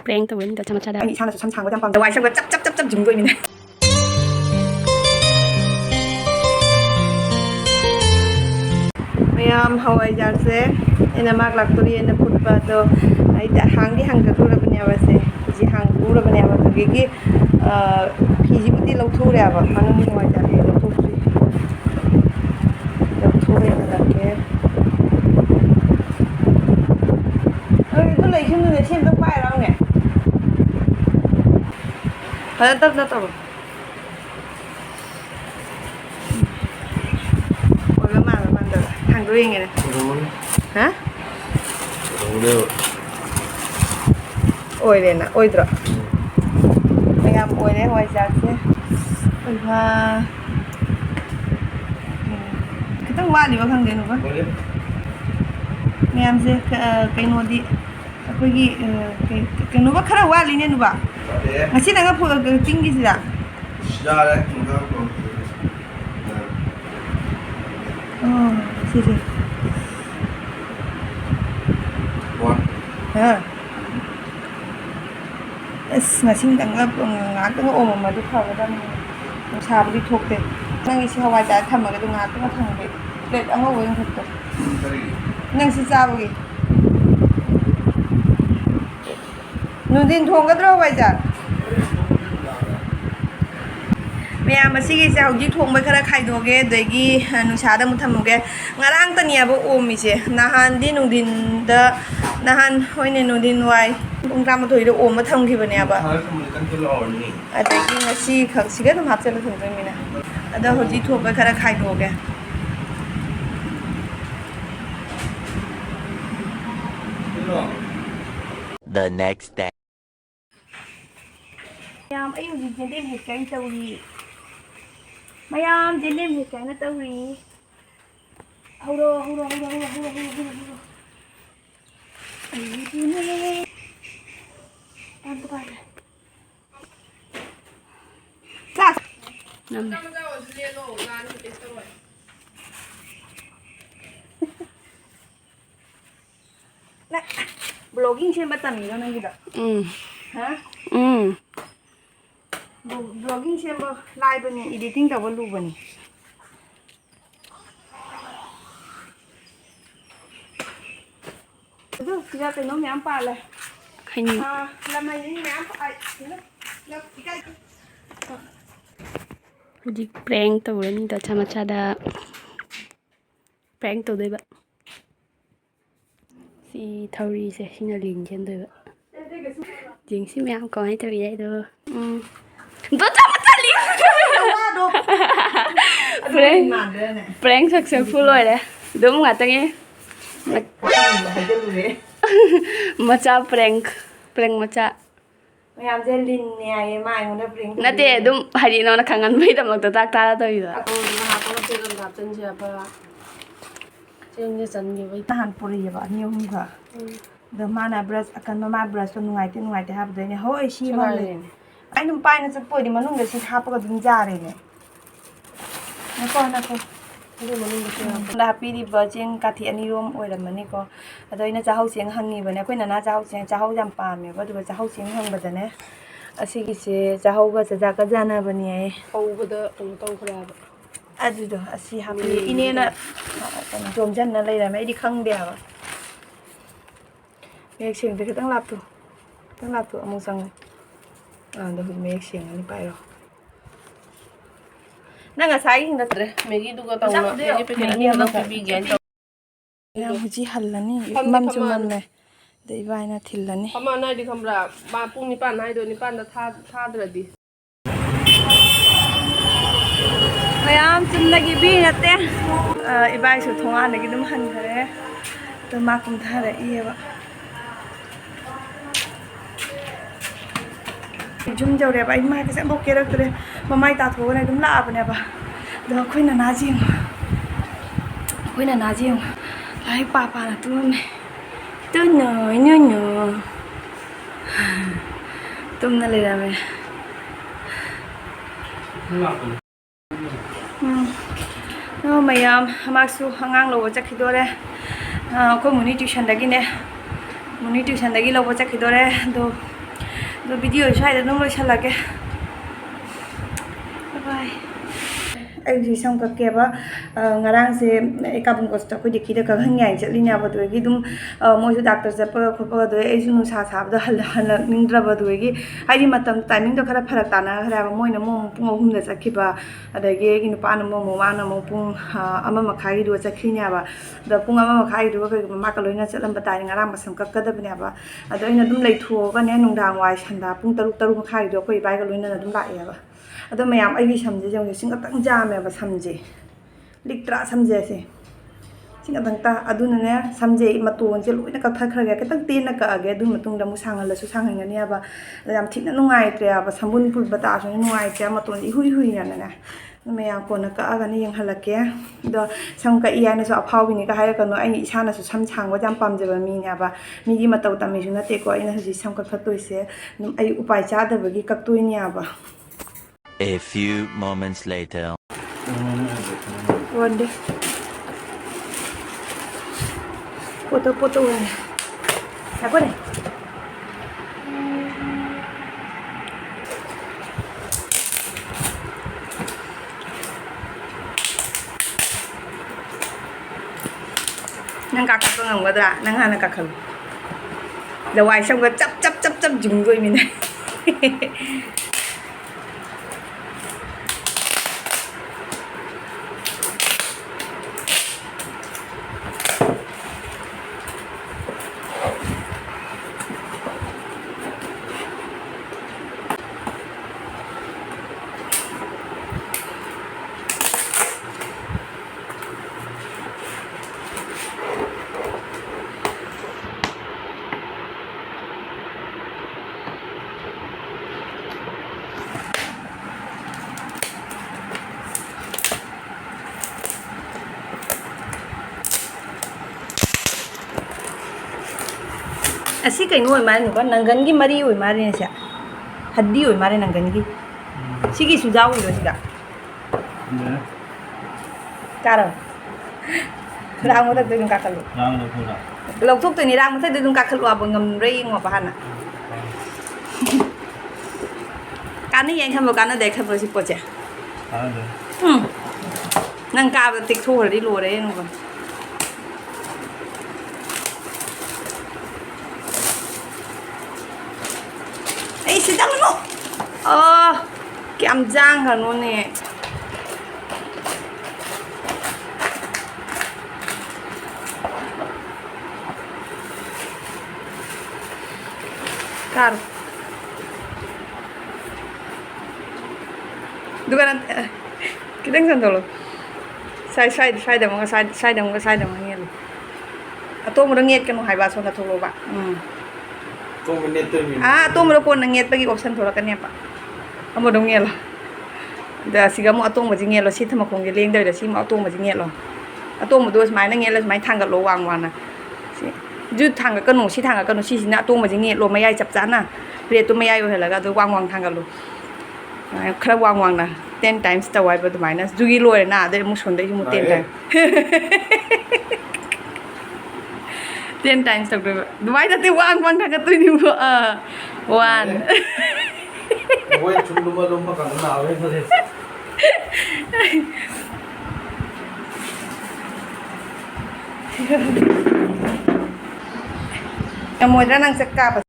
prank tàu đến cho cha anh sang là sang có trăm còn ngoài sang có chấp dùng đuôi mình này mayam hawai jar se ena mak lak turi ena putba to ai ta hang di hang ka tu ra bane ba se ji hang tu ra bane ba to ge gi phi ji buti lau thu ra ba hang ni hawai jar lau thu ri lau thu re na ke có lấy không người xem tóc bài đâu nè hả tóc ôi cái màn được thằng đuôi này hả ôi đây nè ôi rồi mày làm ôi đấy ôi sao chứ ôi hoa cái tóc hoa thì có thằng đấy nữa mày làm gì cái nồi đi ꯑꯩꯈꯣꯏꯒꯤ ꯀꯩꯅꯣꯒ ꯈꯔ ꯋꯥꯠꯂꯤꯅꯦ ꯅꯨꯕ ꯉꯁꯤ ꯅꯪꯒ ꯆꯤꯡꯒꯤꯁꯤꯗ ꯌꯥꯔꯦ ꯑꯣ ꯁꯤꯁꯦ ꯑꯁ ꯉꯁꯤꯗꯪꯒ ꯉꯥꯏꯍꯥꯛꯇꯪꯒ ꯑꯣꯝꯃꯝꯃꯗꯤ ꯐꯒꯗꯕꯅꯤ ꯅꯨꯡꯁꯥꯕꯨꯗꯤ ꯊꯣꯛꯇꯦ ꯅꯪꯒꯤꯁꯤ ꯍꯋꯥꯏꯖꯥꯔ ꯊꯝꯃꯒꯗꯤ ꯉꯥꯏꯍꯥꯛꯇꯪꯒ ꯊꯝꯒꯦ ꯄ꯭ꯂꯦꯠ ꯑꯉꯧꯕ ꯈꯛꯇꯣ ꯅꯪ ꯁꯤ ꯆꯥꯕꯒꯤ ꯅꯨꯡꯊꯤꯟ ꯊꯣꯡꯒꯗ꯭ꯔꯣ ꯍꯋꯥꯏꯖꯥꯔ ꯃꯌꯥꯝ ꯑꯁꯤꯒꯤꯁꯦ ꯍꯧꯖꯤꯛ ꯊꯣꯡꯕ ꯈꯔ ꯈꯥꯏꯗꯣꯛꯑꯒꯦ ꯑꯗꯒꯤ ꯅꯨꯡꯁꯥꯗ ꯑꯃꯨꯛ ꯊꯝꯃꯨꯒꯦ ꯉꯔꯥꯡꯇꯅꯦꯕ ꯑꯣꯝꯃꯤꯁꯦ ꯅꯍꯥꯟꯗꯤ ꯅꯨꯡꯊꯤꯟꯗ ꯅꯍꯥꯟ ꯍꯣꯏꯅꯦ ꯅꯨꯡꯊꯤꯟ ꯋꯥꯏ ꯄꯨꯡ 12ꯗ ꯑꯣꯝꯕ ꯊꯝꯈꯤꯕꯅꯦꯕ ꯑꯗꯒꯤ ꯉꯁꯤ ꯈꯛꯁꯤꯒ ꯑꯗꯨꯝ ꯍꯥꯞꯆꯤꯜꯂ ꯊꯝꯗꯣꯏꯅꯤꯅ ꯑꯗꯣ ꯍꯧꯖꯤꯛ ꯊꯣꯡꯕ ꯈꯔ ꯈꯥꯏꯗꯣꯛꯑꯒꯦ The next day. ꯃꯌꯥꯝ ꯑꯩ ꯍꯧꯖꯤꯛ ꯖꯦꯟꯗꯦꯝ ꯍꯦꯛꯀꯔꯤ ꯇꯧꯔꯤ ꯃꯌꯥꯝ ꯖꯦꯟꯗꯦꯝ ꯍꯦꯛꯀꯔꯅ ꯇꯧꯔꯤ ꯍꯧꯔꯣ ꯑꯩꯗꯨꯅꯦ ꯌꯥꯝ ꯄꯥꯏꯔꯦ ꯆꯥꯛ nằm ꯕ꯭ꯂꯣꯒꯤꯡ ꯁꯦꯝꯕ ꯇꯝꯃꯤꯔꯣ ꯅꯪꯒꯤꯗꯣ ꯍꯥ ꯕ꯭ꯂꯣꯒꯤꯡ ꯁꯦꯝꯕ ꯂꯥꯏꯕꯅꯤ ꯏꯗꯤꯇꯤꯡ ꯇꯧꯕ ꯂꯨꯕꯅꯤ ꯑꯗꯨ ꯁꯤꯗ ꯀꯩꯅꯣ ꯃꯌꯥꯝ ꯄꯥꯜꯂꯦ ꯂꯝꯃꯩꯅꯤ ꯃꯌꯥꯝ hujik prank tàu đến cho cha prank tàu đây bạn si thầu sẽ xin là liền trên đây bạn chính xin mẹ có hay tàu vậy đâu tôi cho cha liền prank successful rồi đấy đúng không ạ tao nghe macha prank macha ꯃꯌꯥꯝ ꯁꯦ ꯂꯤꯟꯅꯦ ꯃꯥ ꯑꯩꯉꯣꯟꯗ ꯄ꯭ꯔꯦꯡ nate dum hari nona kangan bai dam ta tak ta to ida ꯅꯍꯥꯟ ꯄꯨꯔꯛꯑꯦꯕ ꯑꯅꯤ ꯑꯍꯨꯝꯒ ꯑꯗꯣ ꯃꯥꯅ brush ꯑꯀꯟꯕ ꯃꯥ ꯕ꯭ꯔꯁꯇꯣ ꯅꯨꯡꯉꯥꯏꯇꯦ ꯍꯥꯏꯕꯗꯩꯅꯦ ꯍꯣꯏ ꯁꯤ ꯑꯃ ꯂꯩ ꯑꯩ ꯑꯗꯨꯝ ꯄꯥꯏꯅ ꯆꯠꯄ ꯑꯣꯏꯗꯤ ꯃꯅꯨꯡꯗ ꯁꯤ ꯍꯥꯞꯄꯒ ꯑꯗꯨꯝ ꯌꯥꯔꯦꯅꯦ ꯅꯀꯣ ꯗ ꯍꯥꯞꯄꯤꯔꯤꯕ ꯆꯦꯡ ꯀꯥꯊꯤ ꯑꯅꯤꯔꯣꯝ ꯑꯣꯏꯔꯝꯃꯅꯤꯀꯣ ꯑꯗꯣ ꯑꯩꯅ ꯆꯥꯛꯍꯧ ꯆꯦꯡ ꯍꯪꯉꯤꯕꯅꯦ ꯑꯩꯈꯣꯏ ꯅꯅꯥ ꯆꯥꯛꯍꯧ ꯌꯥꯝ ꯄꯥꯝꯃꯦꯕ ꯑꯗꯨꯒ ꯆꯥꯛꯍꯧ ꯆꯦꯡ ꯍꯪꯕꯗꯅꯦ ꯑꯁꯤꯒꯤꯁꯦ ꯆꯥꯛꯍꯧꯒ ꯆꯥꯛꯀ ꯖꯥꯟꯅꯕꯅꯤ ꯑꯩ ꯍꯧꯕꯗ ꯀꯩꯅꯣ ꯇꯧꯈ꯭ꯔꯦꯕ ꯑꯗꯨꯗꯣ ꯑꯁꯤ ꯍꯥꯞꯄꯤ ꯏꯅꯦꯅ ꯀꯩꯅꯣ ꯖꯣꯝꯖꯟꯅ ꯂꯩꯔꯝꯃꯦ ꯑꯩꯗꯤ ꯈꯪꯗꯦ ꯍꯥꯏꯕ ꯃꯌꯦꯛ ꯁꯦꯡꯗꯦ ꯈꯤꯇꯪ ꯂꯥꯞꯇꯨ ꯑꯃꯨꯛ ꯆꯪꯉꯨ ꯑꯗ ꯍꯧꯖꯤꯛ ꯃꯌꯦꯛ ꯁꯦꯡꯉꯅꯤ ꯄꯥꯏꯔꯣ ꯅꯪ ꯉꯁꯥꯏꯒꯤ ꯅꯠꯇ꯭ꯔꯦ ꯃꯦꯒꯤꯗꯨꯒ ꯇꯧꯅ ꯃꯦꯒꯤ ꯄꯦꯀꯦꯠ ꯑꯅꯤ ꯈꯛꯇꯪ ꯄꯤꯕꯤꯒꯦꯅ ꯇꯧ ꯌꯥꯝ ꯍꯧꯖꯤꯛ ꯍꯜꯂꯅꯤ ꯃꯝꯁꯨ ꯃꯝꯃꯦ ꯑꯗ ꯏꯕꯥꯏꯅ ꯊꯤꯜꯂꯅꯤ ꯑꯃꯅ ꯍꯥꯏꯗꯤ ꯈꯪꯕ꯭ꯔꯥ ꯄꯨꯡ 9 ꯍꯥꯏꯗꯣ 9ꯗ ꯊꯥꯗ꯭ꯔꯗꯤ ꯃꯌꯥꯝ ꯆꯨꯝꯅꯒꯤ ꯕꯤ ꯅꯠꯇꯦ ꯏꯕꯥꯏꯁꯨ ꯊꯣꯡꯒꯥꯟꯗꯒꯤ ꯑꯗꯨꯝ ꯍꯟꯈꯔꯦ ꯑꯗꯣ ꯃꯥ ꯀꯨꯝꯊꯔꯛꯏꯑꯕ ꯌꯨꯝ ꯌꯧꯔꯦꯕ ꯑꯩ ꯃꯥꯏꯒꯁꯦ ꯑꯃꯐꯥꯎ ꯀꯦꯔꯛꯇ꯭ꯔꯦ ꯃꯃꯥꯏ ꯇꯥꯊꯣꯛꯑꯒꯅꯦ ꯑꯗꯨꯝ ꯂꯥꯛꯑꯕꯅꯦꯕ ꯑꯗꯣ ꯑꯩꯈꯣꯏ ꯅꯅꯥꯁꯤ ꯌꯦꯡꯉꯨ ꯂꯥꯏꯔꯤꯛ ꯄꯥꯅ ꯇꯨꯝꯃꯝꯃꯦ ꯇꯨꯝꯅ ꯂꯩꯔꯝꯃꯦ ꯃꯌꯥꯝ ꯑꯃꯁꯨ ꯑꯉꯥꯡ ꯂꯧꯕ ꯆꯠꯈꯤꯗꯣꯔꯦ ꯑꯩꯈꯣꯏ ꯃꯨꯅꯤ ꯇ꯭ꯌꯨꯁꯟꯗꯒꯤ ꯂꯧꯕ ꯆꯠꯈꯤꯗꯣꯔꯦ ꯑꯗꯣ ꯗꯣ ꯚꯤꯗꯤꯑꯣ ꯁ꯭ꯋꯥꯏꯗ ꯑꯗꯨꯝ ꯂꯣꯏꯁꯜꯂꯒꯦ ꯕꯥꯏ ꯑꯩ ꯍꯧꯖꯤꯛ ꯁꯝ ꯀꯛꯀꯦꯕ ꯉꯔꯥꯡꯁꯦ ꯑꯩ ꯀꯥꯕꯨꯡꯀꯣꯁꯇ ꯑꯩꯈꯣꯏ ꯗꯤꯀꯤꯗ ꯀꯛꯍꯟꯉꯥꯏ ꯆꯠꯂꯤꯅꯦꯕ ꯑꯗꯨꯗꯒꯤ ꯑꯗꯨꯝ ꯃꯣꯏꯁꯨ ꯗꯥꯛꯇꯔ ꯆꯠꯄꯒ ꯈꯣꯠꯄꯒ ꯑꯗꯨꯗꯩ ꯑꯩꯁꯨ ꯅꯨꯡꯁꯥ ꯁꯥꯕꯗ ꯍꯜꯂꯛꯅꯤꯡꯗ꯭ꯔꯕ ꯑꯗꯨꯗꯒꯤ ꯍꯥꯏꯗꯤ ꯃꯇꯝ ꯇꯥꯏꯃꯤꯡꯗꯣ ꯈꯔ ꯐꯔꯛ ꯇꯥꯟꯅꯈ꯭ꯔꯦꯕ ꯃꯣꯏꯅ ꯑꯃꯨꯛ ꯄꯨꯡ 3ꯗ ꯆꯠꯈꯤꯕ ꯑꯗꯒꯤ ꯑꯩꯒꯤ ꯅꯨꯄꯥꯅ ꯑꯃꯨꯛ ꯃꯥꯅ ꯑꯃꯨꯛ ꯄꯨꯡ 1 ꯃꯈꯥꯏꯒꯤꯗꯨꯒ ꯆꯠꯈꯤꯅꯦꯕ ꯑꯗꯣ ꯄꯨꯡ 1 ꯃꯈꯥꯏꯒꯤꯗꯨꯒ ꯀꯩꯒꯨꯝꯕ ꯃꯥꯒ ꯂꯣꯏꯅ ꯆꯠꯂꯝꯕ ꯇꯥꯔꯗꯤ ꯉꯔꯥꯡ ꯃꯁꯝ ꯀꯛꯀꯗꯕꯅꯦꯕ ꯑꯗꯣ ꯑꯩꯅ ꯑꯗꯨꯝ ꯂꯩꯊꯣꯛꯑꯒꯅꯦ ꯅꯨꯡꯗꯥꯡ ꯋꯥꯏ ꯁꯟꯗ ꯄꯨꯡ 6 ꯃꯈꯥꯏꯒꯤꯗꯣ ꯑꯩꯈꯣꯏ ꯏꯕꯥꯏꯒ ꯂꯣꯏꯅꯅ ꯑꯗꯨꯝ ꯂꯥꯛꯑꯦꯕ ꯑꯗꯣ ꯃꯌꯥꯝ ꯑꯩꯒꯤ ꯁꯝꯁꯦ ꯍꯧꯖꯤꯛ ꯁꯤ ꯈꯛꯇꯪ ꯖꯥꯝꯃꯦꯕ ꯁꯝꯁꯦ ꯂꯤꯛꯇ꯭ꯔꯥ ꯁꯝꯁꯦ ꯁꯤ ꯈꯛꯇꯪ ꯑꯗꯨꯅꯅꯦ ꯁꯝꯁꯦ ꯃꯇꯣꯟꯁꯦ ꯂꯣꯏꯅ ꯀꯛꯊꯠꯈ꯭ꯔꯒꯦ ꯈꯤꯇꯪ ꯇꯦꯟꯅ ꯀꯛꯑꯒꯦ ꯑꯗꯨ ꯃꯇꯨꯡꯗ ꯑꯃꯨꯛ ꯁꯥꯡꯍꯜꯂꯁꯨ ꯁꯥꯡꯍꯟꯒꯅꯤꯕ ꯑꯗꯣ ꯌꯥꯝ ꯊꯤꯅ ꯅꯨꯡꯉꯥꯏꯇ꯭ꯔꯦꯕ ꯁꯝꯕꯨꯟ ꯄꯨꯟꯕ ꯇꯥꯔꯁꯨ ꯅꯨꯡꯉꯥꯏꯇ꯭ꯔꯦ ꯃꯇꯣꯟꯁꯦ ꯏꯍꯨꯏ ꯍꯨꯏꯅꯅꯦ ꯃꯌꯥꯝ ꯀꯣꯟꯅ ꯀꯛꯑꯒꯅ ꯌꯦꯡꯍꯜꯂꯛꯀꯦ ꯑꯗꯣ ꯁꯝ ꯀꯛꯏ ꯍꯥꯏꯅꯁꯨ ꯑꯐꯥꯎꯕꯤꯅꯤꯒ ꯍꯥꯏꯔꯛꯀꯅꯨ ꯑꯩ ꯏꯁꯥꯅꯁꯨ ꯁꯝ ꯁꯥꯡꯕ ꯌꯥꯝ ꯄꯥꯝꯖꯕ ꯃꯤꯅꯦꯕ ꯃꯤꯒꯤ ꯃꯇꯧ ꯇꯝꯃꯤꯁꯨ ꯅꯠꯇꯦꯀꯣ ꯑꯩꯅ ꯍꯧꯖꯤꯛ ꯁꯝ ꯀꯛꯊꯠꯇꯣꯏꯁꯦ ꯑꯗꯨꯝ ꯑꯩ ꯎꯄꯥꯏ ꯆꯥꯗꯕꯒꯤ ꯀꯛꯇꯣꯏꯅꯦꯕ A few moments later. 원데 포토 원데 자 보내 난 깎을 거 없거든 난 하나 깎을 너 와이셔 거 짭짭짭짭 중도이미네 ꯑꯁꯤ ꯀꯩꯅꯣ ꯑꯣꯏ ꯃꯥꯜꯂꯦ ꯅꯨꯄꯥ ꯅꯪꯒꯟꯒꯤ ꯃꯔꯤ ꯑꯣꯏ ꯃꯥꯜꯂꯦ ꯍꯗꯤ ꯑꯣꯏ ꯃꯥꯜꯂꯦ ꯅꯪꯒꯟꯒꯤ ꯁꯤꯒꯤ ꯁꯨꯖꯥꯎ ꯑꯣꯏꯔꯣ ꯁꯤꯒ ꯀꯥꯔꯣ ꯔꯥꯡ ꯃꯊꯛꯇ ꯑꯗꯨꯝ ꯀꯥꯈꯠꯂꯨ ꯂꯧꯊꯣꯛꯇꯣꯏꯅꯤ ꯔꯥꯡ ꯃꯊꯛꯇ ꯑꯗꯨꯝ ꯀꯥꯈꯠꯂꯨꯕ ꯉꯝꯕ꯭ꯔꯥ ꯌꯦꯡꯉꯣꯕ ꯍꯥꯟꯅ ꯀꯥꯟꯅꯩ ꯌꯥꯏ ꯈꯟꯕ ꯀꯥꯟꯅꯗꯦ ꯈꯟꯕ ꯁꯤ ꯄꯣꯠꯁꯦ ꯅꯪ ꯀꯥꯕꯗ ꯇꯦꯛꯊꯣꯛꯈ꯭ꯔꯗꯤ ꯂꯣꯏꯔꯦ ꯌꯦꯡꯉꯣꯕ ꯑꯩ ꯁꯤꯗꯪꯅꯣ ꯀꯌꯥꯝ ꯖꯥꯡꯈ꯭ꯔꯅꯣꯅꯦ Claro. Duga kita nggak dulu. Saya mau ngelu. Atau mau ngeliat kan mau haibat soalnya tuh pak. Atau mau pun ngeliat bagi option tuh kan ya pak. Kamu dong ngelu. Dah sih kamu atau mau ngelu sih sama kong geleng dari sih mau atau mau ngelu. Atau mau dua semain ngelu semain tanggal lo wang wana. Ju thang cái nụ xí thang cái nụ xí nã tung mà chỉ nghe lô mấy ai chập chán à, bây tôi mấy ai rồi là cái tôi quăng thang cái lô, khá quăng nè, 10 times tao ai bớt mày nè, dù gì lôi nè, đây một số đấy chúng một 10 times, 10 times tao được, mày ta tiêu quăng thang cái tôi nhiều one, ôi chúng lùm cả nào đấy thôi Yang mau nang sekap